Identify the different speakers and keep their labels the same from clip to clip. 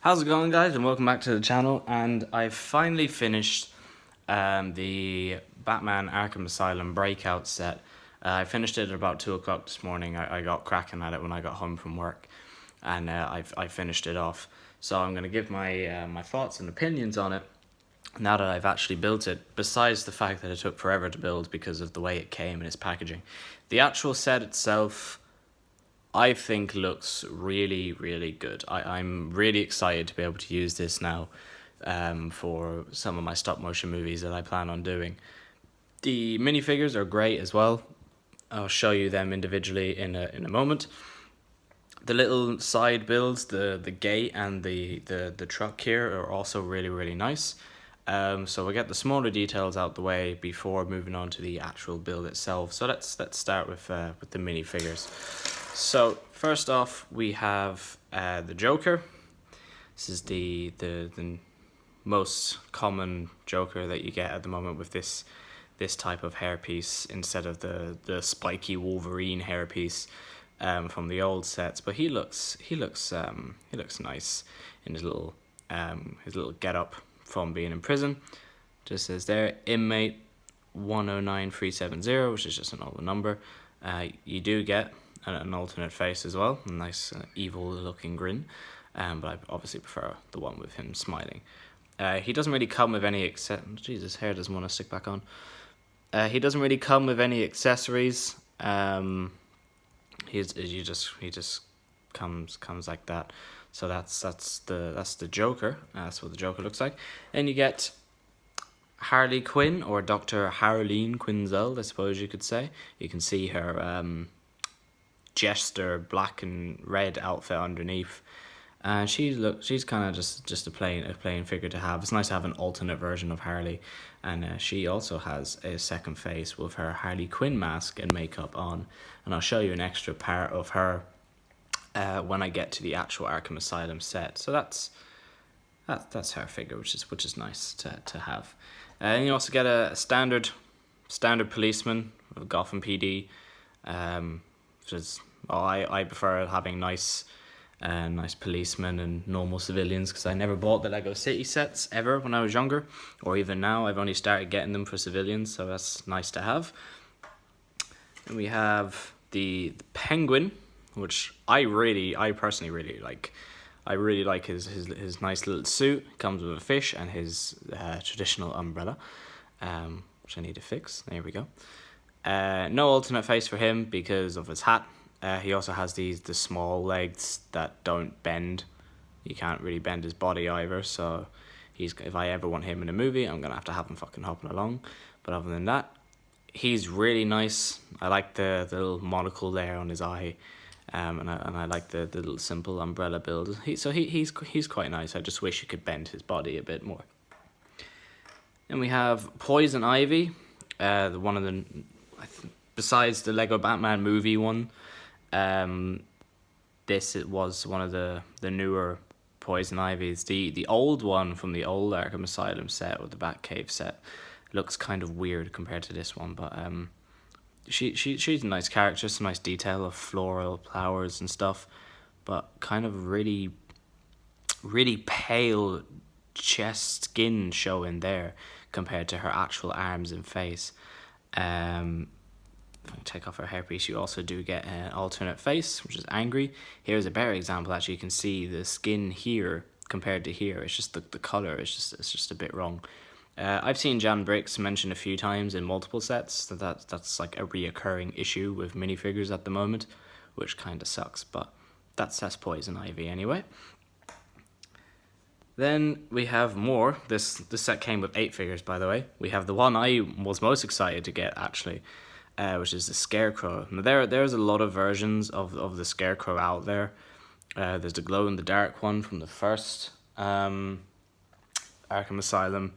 Speaker 1: How's it going, guys, and welcome back to the channel. And I've finally finished the Batman Arkham Asylum breakout set. I finished it at about 2 o'clock this morning. I got cracking at it when I got home from work, and I finished it off. So I'm going to give my thoughts and opinions on it now that I've actually built it, besides the fact that it took forever to build because of the way it came and its packaging. The actual set itself, I think, looks really, really good. I'm really excited to be able to use this now for some of my stop motion movies that I plan on doing. The minifigures are great as well. I'll show you them individually in a moment. The little side builds, the gate and the truck here are also really, really nice. So we'll get the smaller details out the way before moving on to the actual build itself. So let's start with the minifigures. So first off, we have the Joker. This is the most common Joker that you get at the moment with this type of hairpiece instead of the spiky Wolverine hairpiece from the old sets. But he looks nice in his little get-up from being in prison. Just says there, inmate 109370, which is just an old number. You do get an alternate face as well, a nice evil looking grin, but I obviously prefer the one with him smiling. He doesn't really come with any Jesus, hair doesn't want to stick back on. He doesn't really come with any accessories. He just comes like that. So that's the Joker. That's what the Joker looks like. And you get Harley Quinn, or Dr. Harleen Quinzel, I suppose you could say. You can see her jester black and red outfit underneath. And she's kind of just a plain figure to have. It's nice to have an alternate version of Harley, and she also has a second face with her Harley Quinn mask and makeup on. And I'll show you an extra part of her when I get to the actual Arkham Asylum set. So that's her figure, which is nice to have. And you also get a standard policeman of Gotham PD. Which is, I prefer having nice policemen and normal civilians, because I never bought the Lego City sets ever when I was younger, or even now. I've only started getting them for civilians, so that's nice to have. And we have the Penguin, which I personally really like. I really like his nice little suit. It comes with a fish and his traditional umbrella, which I need to fix. There we go. No alternate face for him because of his hat. He also has the small legs that don't bend. You can't really bend his body either, so if I ever want him in a movie, I'm gonna have to have him fucking hopping along. But other than that, he's really nice. I like the little monocle there on his eye, and I like the little simple umbrella build. He's quite nice. I just wish you could bend his body a bit more. And we have Poison Ivy, besides the Lego Batman movie one. This was one of the newer Poison Ivies. The old one from the old Arkham Asylum set, or the Batcave set, looks kind of weird compared to this one, but she's a nice character, some nice detail of floral flowers and stuff, but kind of really pale chest skin showing there compared to her actual arms and face. If I take off her hairpiece, you also do get an alternate face, which is angry. Here's a better example. Actually, you can see the skin here compared to here. It's just the color. It's just a bit wrong. I've seen Jan Bricks mentioned a few times in multiple sets that's like a reoccurring issue with minifigures at the moment, which kind of sucks. But that's Poison Ivy anyway. Then we have more. This set came with 8 figures, by the way. We have the one I was most excited to get, actually, which is the Scarecrow. Now, there's a lot of versions of the Scarecrow out there. There's the glow-in-the-dark one from the first Arkham Asylum,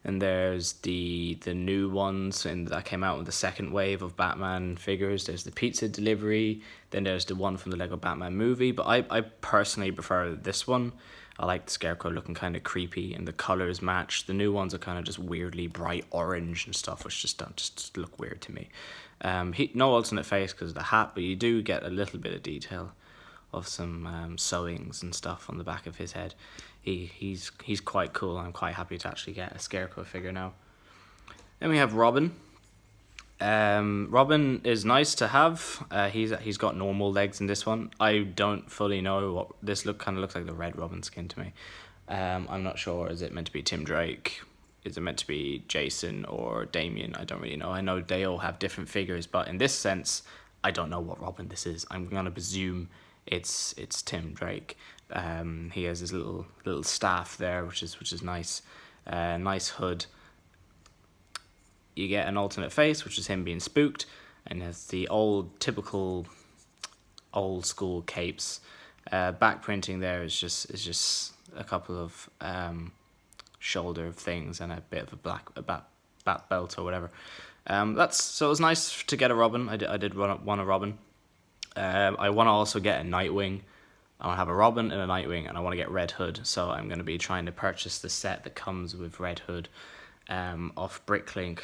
Speaker 1: and there's the new ones that came out with the second wave of Batman figures. There's the pizza delivery, then there's the one from the Lego Batman movie, but I personally prefer this one. I like the Scarecrow looking kind of creepy, and the colors match. The new ones are kind of just weirdly bright orange and stuff, which just look weird to me. No alternate face because of the hat, but you do get a little bit of detail sewings and stuff on the back of his head. He's quite cool. I'm quite happy to actually get a Scarecrow figure now. Then we have Robin. Robin is nice to have. He's got normal legs in this one. I don't fully know what this kind of looks like the Red Robin skin to me. I'm not sure. Is it meant to be Tim Drake? Is it meant to be Jason or Damien? I don't really know. I know they all have different figures, but in this sense, I don't know what Robin this is. I'm gonna presume it's Tim Drake. He has his little staff there, which is nice. Nice hood. You get an alternate face, which is him being spooked, and has the typical old school capes. Back printing there is just a couple of shoulder things and a bit of a bat belt or whatever. So it was nice to get a Robin. I did want a Robin. I want to also get a Nightwing. I want to have a Robin and a Nightwing, and I want to get Red Hood. So I'm going to be trying to purchase the set that comes with Red Hood off Bricklink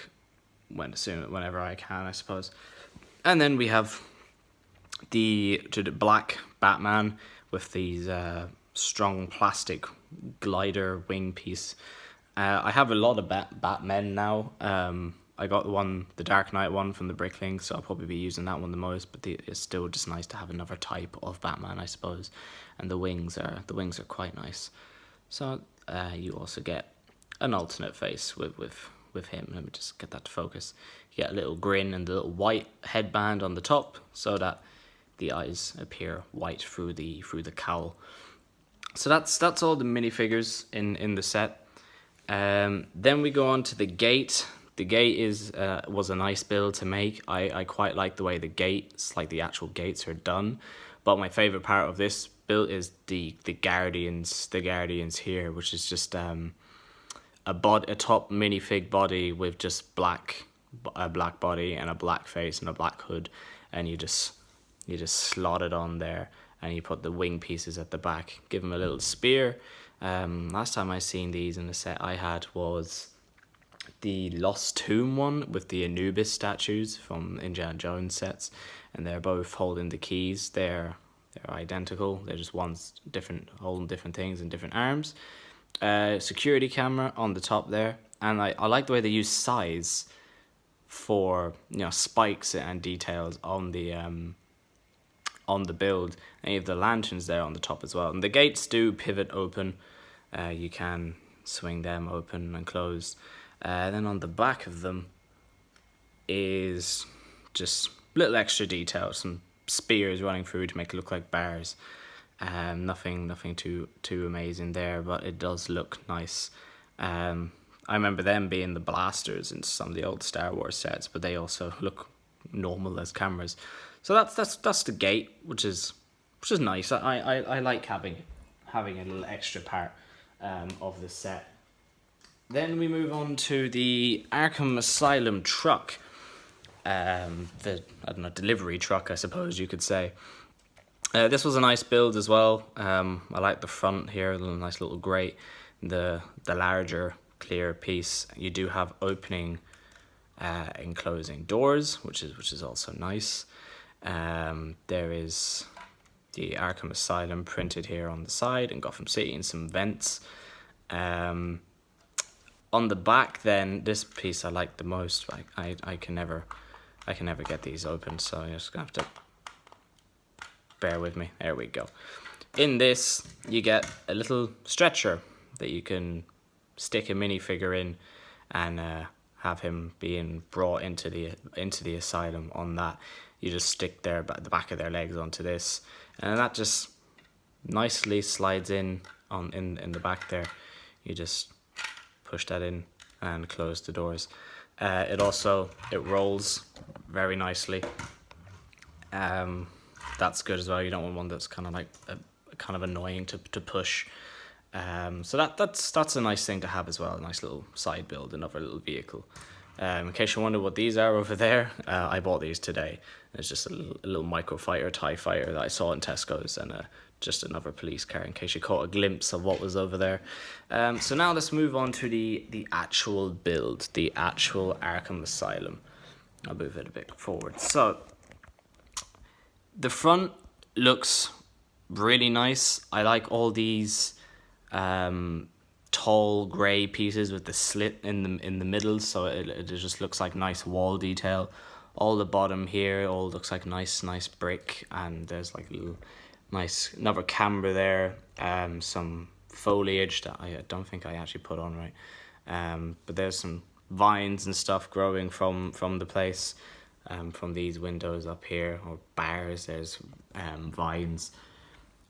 Speaker 1: whenever I can, I suppose. And then we have the black Batman with these strong plastic glider wing piece. I have a lot of Batmen now. I got the Dark Knight one from the Bricklink, so I'll probably be using that one the most. But it's still just nice to have another type of Batman, I suppose. And the wings are quite nice. So you also get an alternate face with him. Let me just get that to focus. You get a little grin and the little white headband on the top, so that the eyes appear white through the cowl. So that's all the minifigures in the set. Then we go on to the gate. The gate was a nice build to make. I quite like the way the actual gates are done. But my favorite part of this build is the guardians here, which is just a top minifig body with just a black body and a black face and a black hood, and you just slot it on there, and you put the wing pieces at the back, give him a little spear. Last time I seen these in the set I had was the Lost Tomb one with the Anubis statues from Indiana Jones sets, and they're both holding the keys. They're identical. They're just one's different, holding different things and different arms. Security camera on the top there, and I like the way they use size for spikes and details on the build, and you have the lanterns there on the top as well. And the gates do pivot open. You can swing them open and closed. Then on the back of them is just little extra details, some spears running through to make it look like bars. Nothing too amazing there, but it does look nice. I remember them being the blasters in some of the old Star Wars sets, but they also look normal as cameras. So that's the gate, which is nice. I like having a little extra part of the set. Then we move on to the Arkham Asylum truck. The delivery truck, I suppose you could say. This was a nice build as well. I like the front here, a nice little grate. The larger clear piece. You do have opening and closing doors, which is also nice. There is the Arkham Asylum printed here on the side, and Gotham City and some vents. On the back, then, this piece I like the most. I can never get these open, so you're just gonna have to bear with me. There we go. In this, you get a little stretcher that you can stick a minifigure in, and have him being brought into the asylum. On that, you just stick the back of their legs onto this, and that just nicely slides in the back there. You just push that in and close the doors. It rolls very nicely. That's good as well. You don't want one that's kind of like kind of annoying to push. So that's a nice thing to have as well. A nice little side build, another little vehicle. In case you wonder what these are over there, I bought these today. It's just a little microfighter, TIE fighter that I saw in Tesco's, and just another police car, in case you caught a glimpse of what was over there. So now let's move on to the actual build, the actual Arkham Asylum. I'll move it a bit forward. So the front looks really nice. I like all these tall grey pieces with the slit in the middle, so it just looks like nice wall detail. All the bottom here all looks like nice brick, and there's like a little nice another camera there. Some foliage that I don't think I actually put on right. But there's some vines and stuff growing from the place, from these windows up here, or bars. There's vines.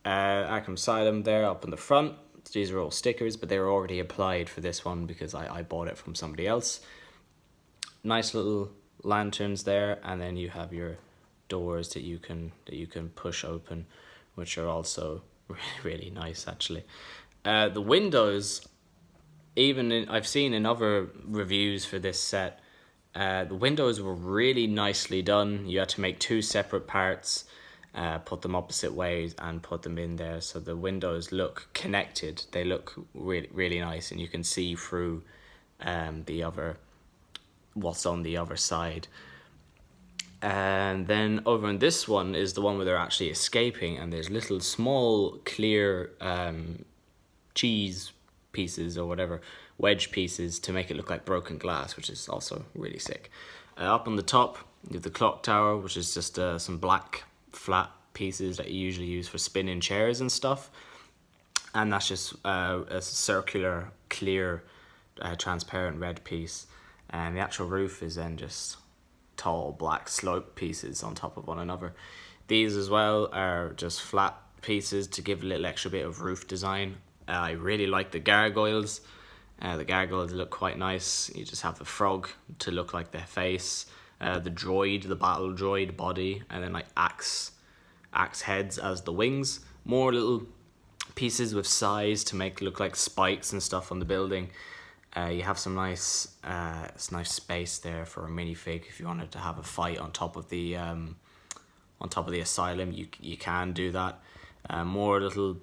Speaker 1: Arkham Asylum there up in the front. These are all stickers, but they were already applied for this one because I bought it from somebody else. Nice little lanterns there, and then you have your doors that you can push open, which are also really nice actually. The windows, I've seen in other reviews for this set, the windows were really nicely done. You had to make two separate parts, put them opposite ways, and put them in there, so the windows look connected. They look really nice, and you can see through what's on the other side. And then over on this one is the one where they're actually escaping, and there's little small clear cheese pieces or whatever, wedge pieces, to make it look like broken glass, which is also really sick. Up on the top, you have the clock tower, which is just some black flat pieces that you usually use for spinning chairs and stuff. And that's just a circular, clear, transparent red piece. And the actual roof is then just tall black slope pieces on top of one another. These as well are just flat pieces to give a little extra bit of roof design. I really like the gargoyles. The gargoyles look quite nice. You just have the frog to look like their face, the droid, the battle droid body, and then like axe heads as the wings. More little pieces with size to make it look like spikes and stuff on the building. You have some nice space there for a minifig if you wanted to have a fight on top of the asylum. You can do that. More little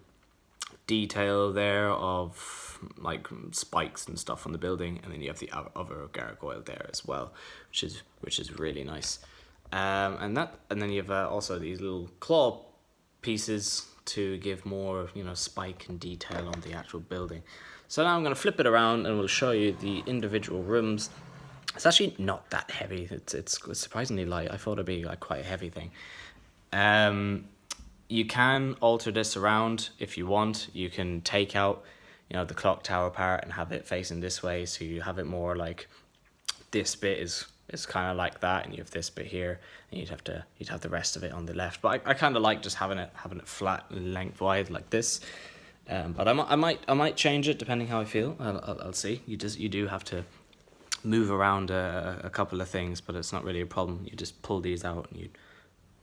Speaker 1: detail there of like spikes and stuff on the building, and then you have the other gargoyle there as well, which is really nice. And then you have also these little claw pieces to give more spike and detail on the actual building. So now I'm going to flip it around and we'll show you the individual rooms. It's actually not that heavy. It's surprisingly light. I thought it'd be like quite a heavy thing. You can alter this around if you want. You can take out the clock tower part and have it facing this way, so you have it more like this bit is kind of like that, and you have this bit here, and you'd have the rest of it on the left. But I kind of like just having it flat lengthwise like this. But I might change it depending how I feel. I'll see. You do have to move around a couple of things, but it's not really a problem. You just pull these out and you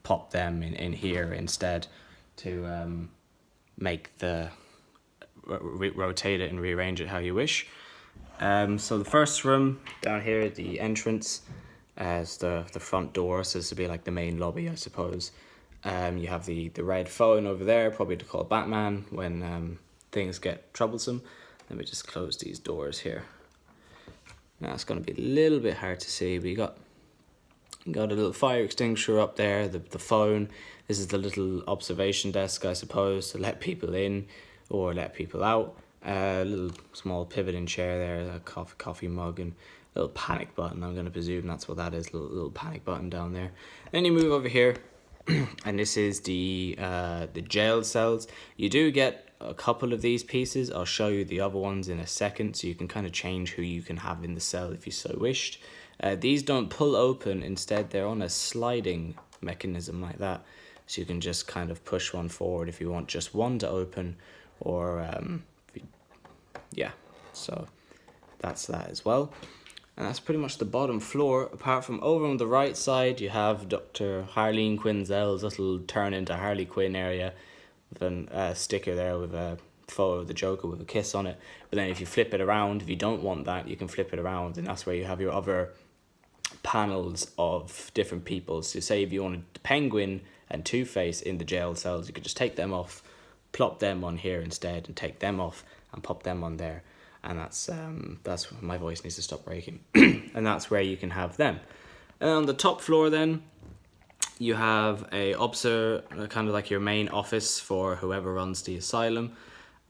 Speaker 1: pop them in here instead to make the rotate it and rearrange it how you wish. So the first room down here, the entrance, is the front door. So this would be like the main lobby, I suppose. You have the red phone over there, probably to call Batman when things get troublesome. Let me just close these doors here. Now it's going to be a little bit hard to see, but you got a little fire extinguisher up there, the phone. This is the little observation desk, I suppose, to let people in or let people out. A little small pivoting chair there, a coffee mug, and a little panic button. I'm going to presume that's what that is, little panic button down there. Then you move over here, and this is the jail cells. You do get a couple of these pieces. I'll show you the other ones in a second, so you can kind of change who you can have in the cell if you so wished. These don't pull open. Instead, they're on a sliding mechanism like that, so you can just kind of push one forward if you want just one to open, or yeah, so that's that as well. And that's pretty much the bottom floor. Apart from over on the right side, you have Dr. Harleen Quinzel's little turn into Harley Quinn area with a sticker there with a photo of the Joker with a kiss on it. But then if you flip it around, if you don't want that, you can flip it around, and that's where you have your other panels of different people. So say if you wanted the Penguin and Two-Face in the jail cells, you could just take them off, plop them on here instead, and take them off and pop them on there. And that's my voice needs to stop breaking. And that's where you can have them. And on the top floor then, You have a officer, kind of like your main office for whoever runs the asylum.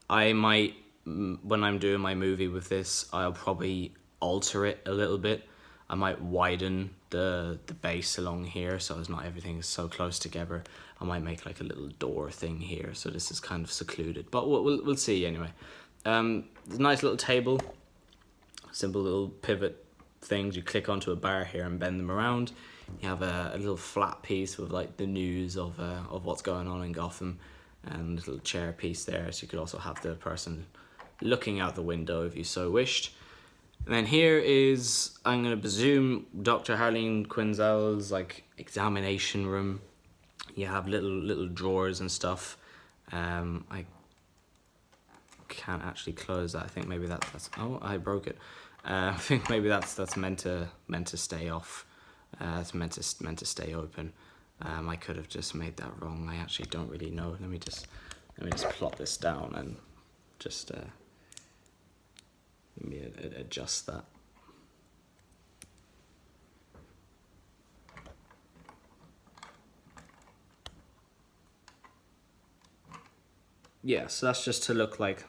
Speaker 1: I might, when I'm doing my movie with this, I'll probably alter it a little bit. I might widen the base along here so as not everything is so close together. I might make like a little door thing here, so this is kind of secluded. But we'll see anyway. There's a nice little table, simple little pivot things. You click onto a bar here and bend them around. You have a little flat piece with like the news of what's going on in Gotham, and a little chair piece there, so you could also have the person looking out the window if you so wished. And then here is, I'm going to presume, Dr. Harleen Quinzel's like examination room. You have little drawers and stuff. I can't actually close that. I think maybe that's oh, I broke it. I think maybe that's meant to stay off. It's meant to stay open. I could have just made that wrong. I actually don't really know. Let me just plot this down and just let me adjust that. Yeah, so that's just to look like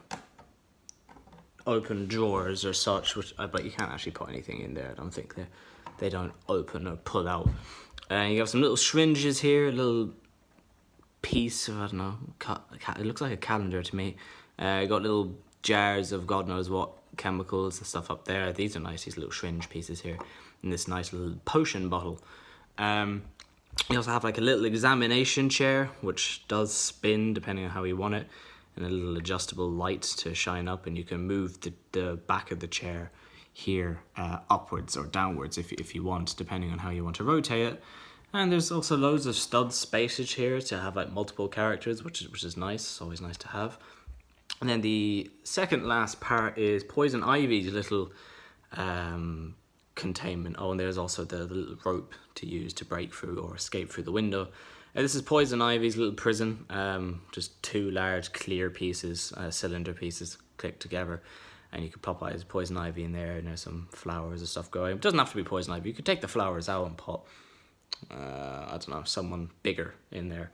Speaker 1: open drawers or such, which but you can't actually put anything in there. I don't think they don't open or pull out. And you have some little syringes here, a little piece of, I don't know, it looks like a calendar to me. You got little jars of God knows what chemicals and stuff up there. These are nice, these little syringe pieces here, and this nice little potion bottle. You also have like a little examination chair, which does spin depending on how you want it, and a little adjustable light to shine up, and you can move the back of the chair here upwards or downwards if you want, depending on how you want to rotate it. And there's also loads of stud spacage here to have like multiple characters, which is nice. It's always nice to have. And then the second last part is Poison Ivy's little containment. Oh, and there's also the little rope to use to break through or escape through the window. This is Poison Ivy's little prison. Just two large clear pieces, cylinder pieces clicked together. And you could pop out Poison Ivy in there, and there's some flowers and stuff going. It doesn't have to be Poison Ivy. You could take the flowers out and put, I don't know, someone bigger in there.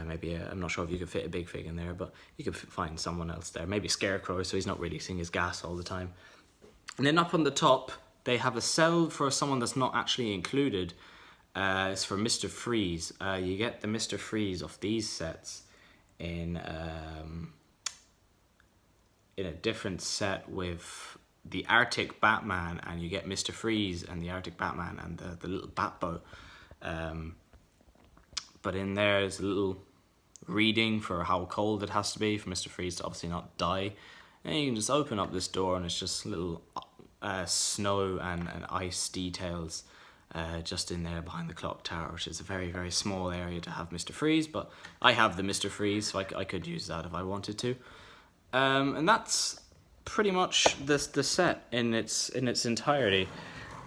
Speaker 1: Maybe I'm not sure if you could fit a big fig in there, but you could find someone else there. Maybe Scarecrow, so he's not releasing his gas all the time. And then up on the top, they have a cell for someone that's not actually included. It's for Mr. Freeze. You get the Mr. Freeze of these sets in a different set with the Arctic Batman, and you get Mr. Freeze and the Arctic Batman and the little bat boat. But in there is a little reading for how cold it has to be for Mr. Freeze to obviously not die. And you can just open up this door, and it's just little snow and ice details just in there behind the clock tower, which is a very, very small area to have Mr. Freeze. But I have the Mr. Freeze, so I could use that if I wanted to. And that's pretty much the set in its entirety.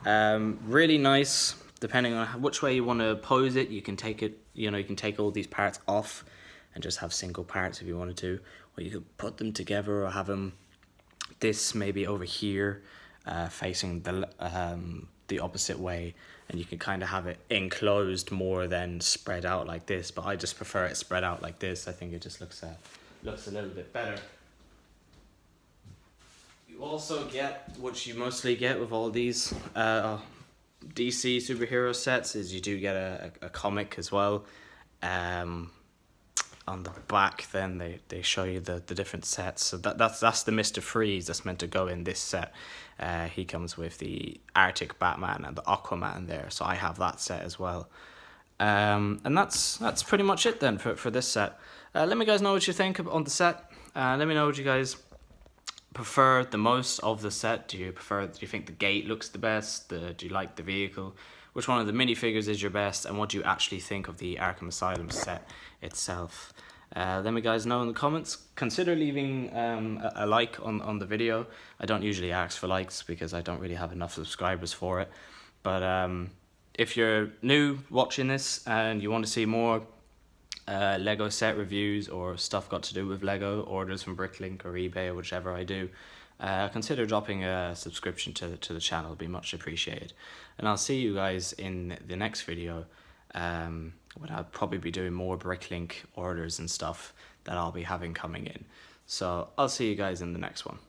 Speaker 1: Really nice. Depending on which way you want to pose it, you can take it. You can take all these parts off and just have single parts if you wanted to, or you could put them together or have them this maybe over here, facing the opposite way, and you can kind of have it enclosed more than spread out like this. But I just prefer it spread out like this. I think it just looks a little bit better. You also get, which you mostly get with all these DC superhero sets, is you do get a comic as well. On the back then they show you the different sets. So that's the Mr. Freeze that's meant to go in this set. He comes with the Arctic Batman and the Aquaman there, so I have that set as well. And that's pretty much it then for this set. Let me guys know what you think on the set. Let me know what you guys prefer the most of the set. Do you think the gate looks the best? Do you like the vehicle? Which one of the minifigures is your best, and what do you actually think of the Arkham Asylum set itself? Let me guys know in the comments. Consider leaving a like on the video. I don't usually ask for likes because I don't really have enough subscribers for it. But if you're new watching this and you want to see more Lego set reviews or stuff got to do with Lego, orders from Bricklink or eBay or whichever I do, consider dropping a subscription to the channel. It'd be much appreciated. And I'll see you guys in the next video. when I'll probably be doing more Bricklink orders and stuff that I'll be having coming in. So I'll see you guys in the next one.